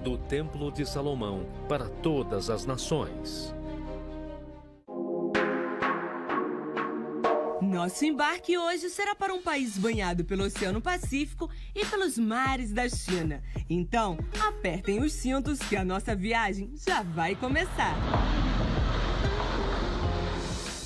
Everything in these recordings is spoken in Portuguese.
do Templo de Salomão para todas as nações. Nosso embarque hoje será para um país banhado pelo Oceano Pacífico e pelos mares da China. Então, apertem os cintos que a nossa viagem já vai começar.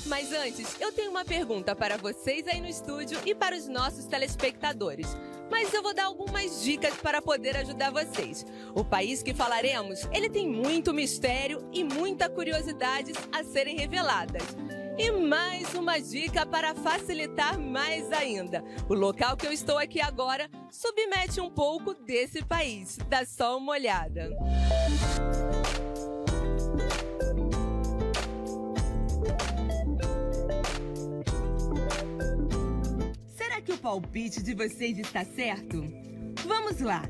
Mas antes, eu tenho uma pergunta para vocês aí no estúdio e para os nossos telespectadores. Mas eu vou dar algumas dicas para poder ajudar vocês. O país que falaremos, ele tem muito mistério e muita curiosidades a serem reveladas. E mais uma dica para facilitar mais ainda. O local que eu estou aqui agora submete um pouco desse país. Dá só uma olhada. Será que o palpite de vocês está certo? Vamos lá!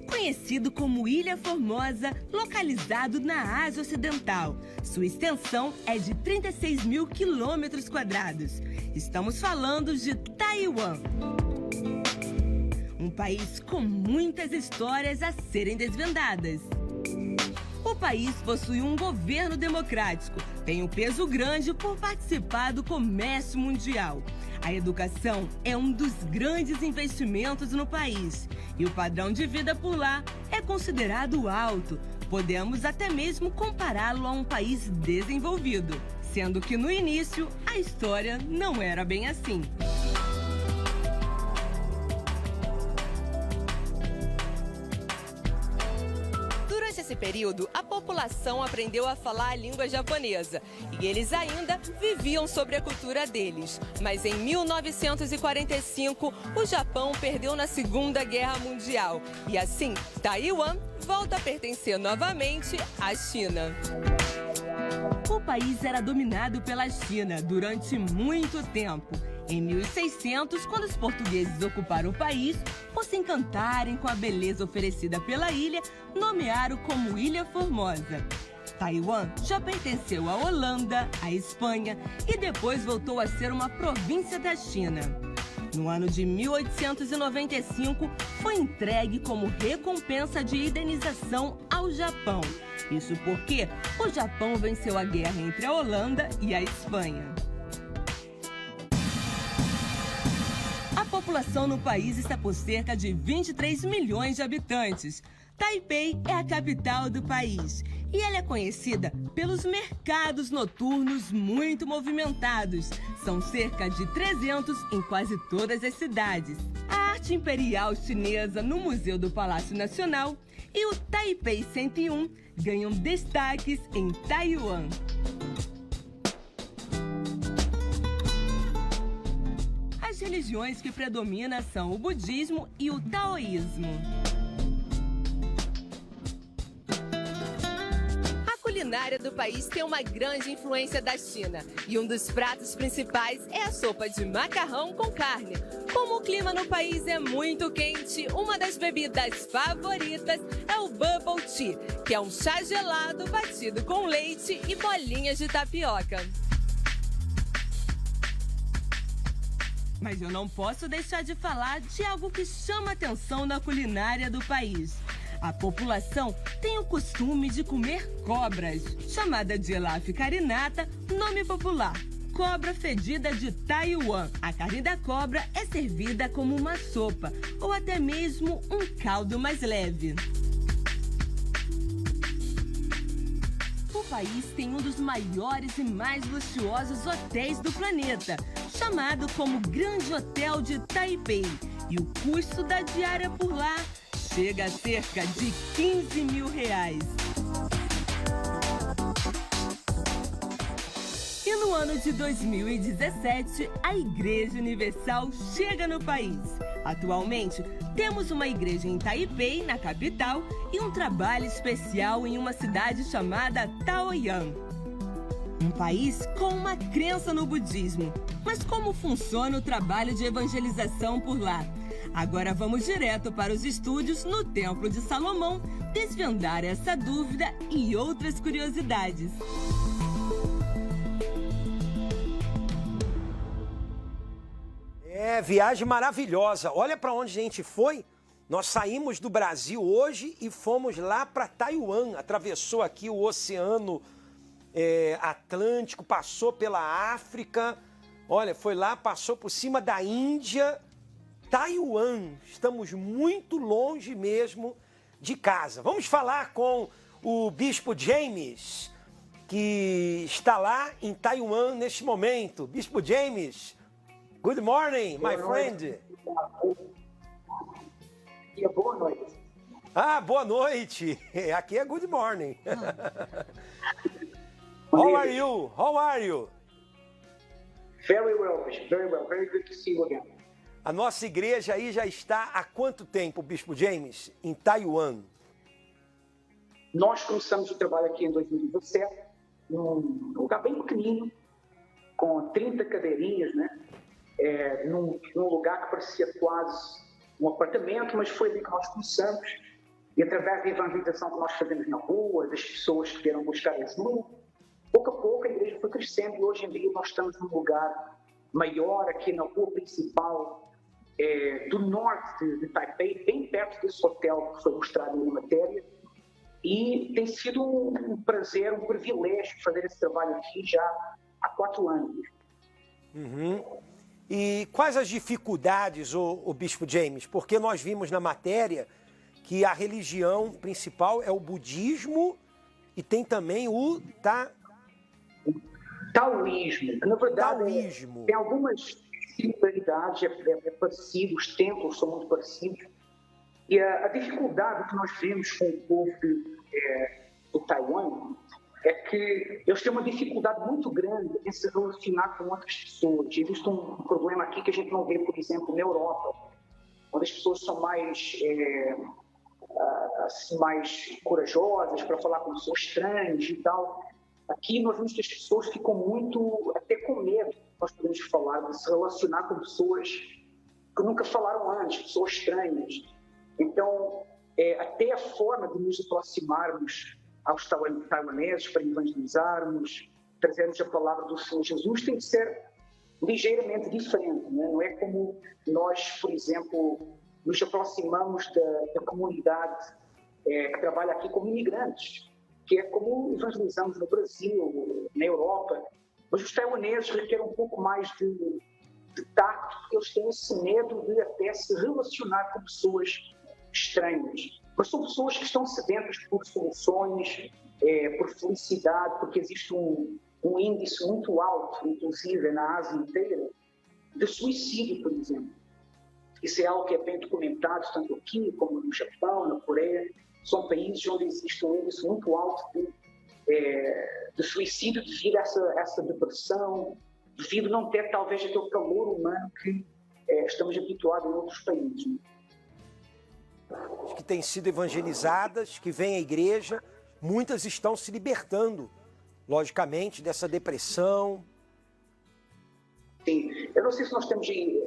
Conhecido como Ilha Formosa, localizado na Ásia Ocidental. Sua extensão é de 36 mil quilômetros quadrados. Estamos falando de Taiwan. Um país com muitas histórias a serem desvendadas. O país possui um governo democrático, tem um peso grande por participar do comércio mundial. A educação é um dos grandes investimentos no país e o padrão de vida por lá é considerado alto. Podemos até mesmo compará-lo a um país desenvolvido, sendo que no início a história não era bem assim. Nesse período, a população aprendeu a falar a língua japonesa e eles ainda viviam sobre a cultura deles. Mas em 1945, o Japão perdeu na Segunda Guerra Mundial e assim, Taiwan volta a pertencer novamente à China. O país era dominado pela China durante muito tempo. Em 1600, quando os portugueses ocuparam o país, por se encantarem com a beleza oferecida pela ilha, nomearam como Ilha Formosa. Taiwan já pertenceu à Holanda, à Espanha e depois voltou a ser uma província da China. No ano de 1895, foi entregue como recompensa de indenização ao Japão. Isso porque o Japão venceu a guerra entre a Holanda e a Espanha. A população no país está por cerca de 23 milhões de habitantes. Taipei é a capital do país e ela é conhecida pelos mercados noturnos muito movimentados. São cerca de 300 em quase todas as cidades. A arte imperial chinesa no Museu do Palácio Nacional e o Taipei 101 ganham destaques em Taiwan. As religiões que predominam são o budismo e o taoísmo. A culinária do país tem uma grande influência da China e um dos pratos principais é a sopa de macarrão com carne. Como o clima no país é muito quente, uma das bebidas favoritas é o bubble tea, que é um chá gelado batido com leite e bolinhas de tapioca. Mas eu não posso deixar de falar de algo que chama atenção na culinária do país. A população tem o costume de comer cobras, chamada de elaf carinata, nome popular. Cobra fedida de Taiwan. A carne da cobra é servida como uma sopa ou até mesmo um caldo mais leve. O país tem um dos maiores e mais luxuosos hotéis do planeta, chamado como Grande Hotel de Taipei. E o custo da diária por lá chega a cerca de 15 mil reais. E no ano de 2017, a Igreja Universal chega no país. Atualmente, temos uma igreja em Taipei, na capital, e um trabalho especial em uma cidade chamada Taoyuan. Um país com uma crença no budismo. Mas como funciona o trabalho de evangelização por lá? Agora vamos direto para os estúdios no Templo de Salomão desvendar essa dúvida e outras curiosidades. Viagem maravilhosa. Olha para onde a gente foi. Nós saímos do Brasil hoje e fomos lá para Taiwan, atravessou aqui o Oceano Atlântico, passou pela África, olha, foi lá, passou por cima da Índia, Taiwan. Estamos muito longe mesmo de casa. Vamos falar com o Bispo James, que está lá em Taiwan neste momento. Bispo James, good morning, my friend. Boa noite. Ah, boa noite. Aqui é good morning. How are you? How are you? Very well, Bishop. Very well. Very good to see you again. A nossa igreja aí já está há quanto tempo, Bispo James, em Taiwan? Nós começamos o trabalho aqui em 2017, num lugar bem pequenino, com 30 cadeirinhas, né? Num lugar que parecia quase um apartamento, mas foi ali que nós começamos. E através da evangelização que nós fazemos na rua, das pessoas que vieram buscar ajuda, pouco a pouco a igreja foi crescendo e hoje em dia nós estamos num lugar maior, aqui na rua principal do norte de Taipei, bem perto desse hotel que foi mostrado na matéria. E tem sido um prazer, um privilégio fazer esse trabalho aqui já há 4 anos. Uhum. E quais as dificuldades, o Bispo James? Porque nós vimos na matéria que a religião principal é o budismo e tem também o taoísmo, que na verdade taoísmo. Tem algumas similaridades, é parecido, os templos são muito parecidos. E a dificuldade que nós vemos com o povo do Taiwan é que eles têm uma dificuldade muito grande em se relacionar com outras pessoas. Existe um problema aqui que a gente não vê, por exemplo, na Europa, onde as pessoas são mais corajosas para falar com pessoas estranhas e tal. Aqui nós vemos que as pessoas ficam muito, até com medo, nós podemos falar, de se relacionar com pessoas que nunca falaram antes, pessoas estranhas. Então, até a forma de nos aproximarmos aos taiwaneses para evangelizarmos, trazermos a palavra do Senhor Jesus, tem que ser ligeiramente diferente. Não é como nós, por exemplo, nos aproximamos da comunidade que trabalha aqui como imigrantes, que é como evangelizamos no Brasil, na Europa. Mas os taiwaneses requerem um pouco mais de tacto, porque eles têm esse medo de até se relacionar com pessoas estranhas. Mas são pessoas que estão sedentas por soluções, por felicidade, porque existe um índice muito alto, inclusive na Ásia inteira, de suicídio, por exemplo. Isso é algo que é bem documentado, tanto aqui como no Japão, na Coreia. São países onde existe um índice muito alto de suicídio devido a essa depressão, devido a não ter talvez aquele calor humano que estamos habituados em outros países. Que têm sido evangelizadas, que vêm à igreja, muitas estão se libertando, logicamente, dessa depressão. Sim, eu não sei se nós temos aí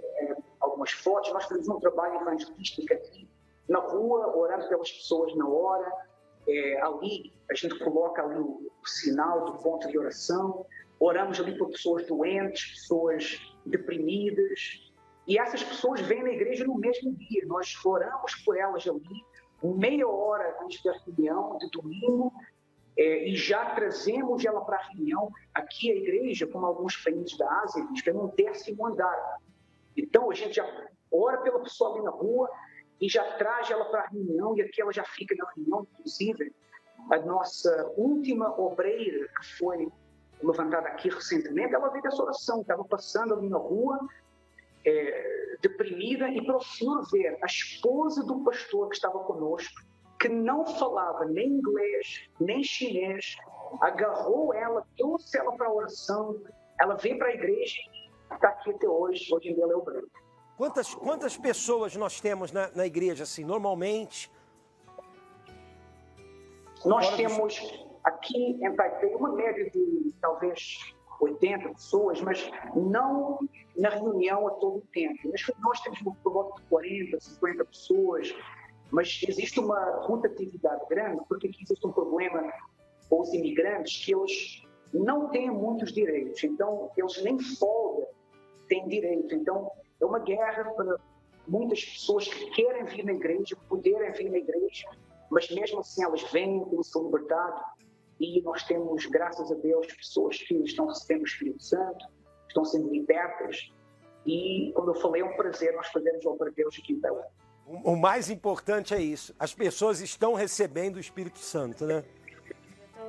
algumas fotos, nós fazemos um trabalho evangelístico aqui na rua, orando pelas pessoas na hora, ali a gente coloca ali o sinal do ponto de oração, oramos ali por pessoas doentes, pessoas deprimidas, e essas pessoas vêm na igreja no mesmo dia. Nós oramos por elas ali, meia hora antes da reunião de domingo, e já trazemos ela para a reunião. Aqui a igreja, como alguns países da Ásia, é no 10º andar. Então a gente já ora pela pessoa ali na rua e já traz ela para a reunião, e aqui ela já fica na reunião. Inclusive, a nossa última obreira, que foi levantada aqui recentemente, ela veio dessa oração, estava passando ali na rua, deprimida, e para o Senhor ver a esposa do pastor que estava conosco, que não falava nem inglês, nem chinês, agarrou ela, trouxe ela para a oração, ela veio para a igreja e está aqui até hoje. Hoje em dia ela é obreira. Quantas pessoas nós temos na igreja, assim, normalmente? Nós temos aqui em Taipei uma média de talvez 80 pessoas, mas não na reunião a todo o tempo. Nós temos por volta de 40, 50 pessoas, mas existe uma rotatividade grande, porque aqui existe um problema com os imigrantes, que eles não têm muitos direitos, então eles nem folga têm direito. Então é uma guerra para muitas pessoas que querem vir na igreja, poderem vir na igreja, mas mesmo assim elas vêm com sua liberdade, e nós temos, graças a Deus, pessoas que estão recebendo o Espírito Santo, estão sendo libertas, e, como eu falei, é um prazer nós fazermos a obra de Deus aqui em Belém. O mais importante é isso. As pessoas estão recebendo o Espírito Santo, né?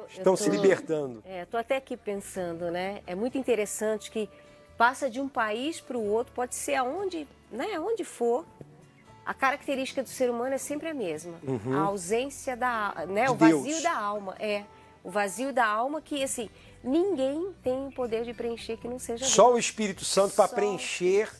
Estão se libertando. Estou até aqui pensando, né? É muito interessante que passa de um país para o outro, pode ser aonde, né? Onde for. A característica do ser humano é sempre a mesma. A ausência da, né? O vazio da alma. O vazio da alma que, assim, ninguém tem o poder de preencher que não seja Deus. Só o Espírito Santo para preencher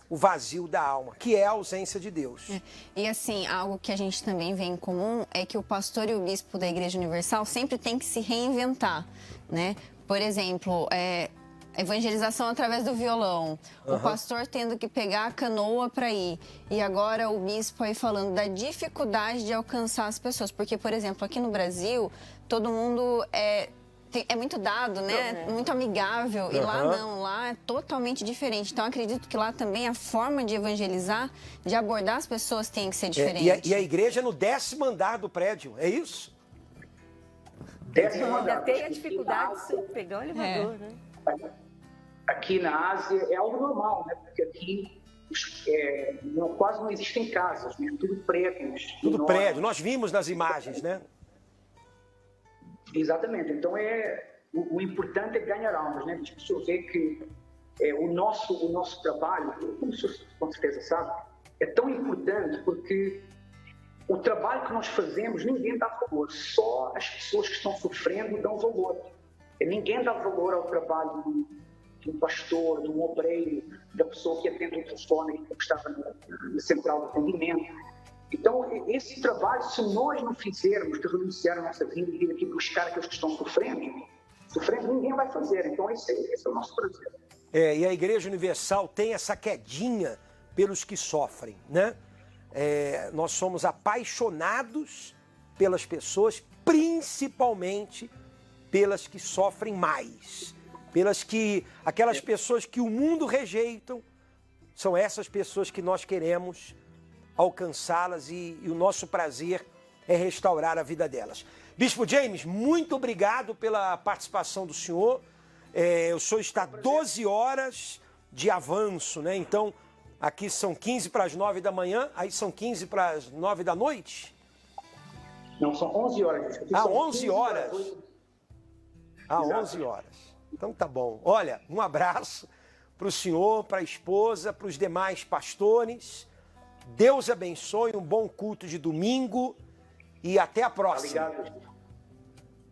o vazio da alma, que é a ausência de Deus. E assim, algo que a gente também vê em comum é que o pastor e o bispo da Igreja Universal sempre tem que se reinventar, né? Por exemplo, evangelização através do violão, o pastor tendo que pegar a canoa para ir, e agora o bispo aí falando da dificuldade de alcançar as pessoas, porque, por exemplo, aqui no Brasil, todo mundo é muito dado, né? Muito amigável. E lá não, lá é totalmente diferente. Então, acredito que lá também a forma de evangelizar, de abordar as pessoas tem que ser diferente. E a igreja é no 10º andar do prédio, é isso? 10º andar. Ainda tem a dificuldade de pegar o elevador, né? Aqui na Ásia é algo normal, né? Porque aqui quase não existem casas, né? Tudo prédios. Tudo prédio. Nós vimos nas imagens, né? Exatamente. Então, o importante é ganhar almas, né? As pessoas veem que o nosso trabalho, como vocês com certeza sabem, é tão importante porque o trabalho que nós fazemos, ninguém dá valor. Só as pessoas que estão sofrendo dão valor. Ninguém dá valor ao trabalho de um pastor, de um obreiro, da pessoa que atende o telefone, que estava na central de atendimento. Então, esse trabalho, se nós não fizermos de renunciar a nossa vida e vir aqui buscar aqueles que estão sofrendo, ninguém vai fazer. Então, esse é o nosso prazer. E a Igreja Universal tem essa quedinha pelos que sofrem, né? Nós somos apaixonados pelas pessoas, principalmente pelas que sofrem mais. Aquelas pessoas que o mundo rejeitam, são essas pessoas que nós queremos alcançá-las e o nosso prazer é restaurar a vida delas. Bispo James, muito obrigado pela participação do senhor. O senhor está 12 horas de avanço, né? Então, aqui são 15 para as 9 da manhã, aí são 15 para as 9 da noite? Não, são 11 horas. 11 horas. 11 horas. Então tá bom. Olha, um abraço para o senhor, para a esposa, para os demais pastores. Deus abençoe, um bom culto de domingo e até a próxima. Obrigado.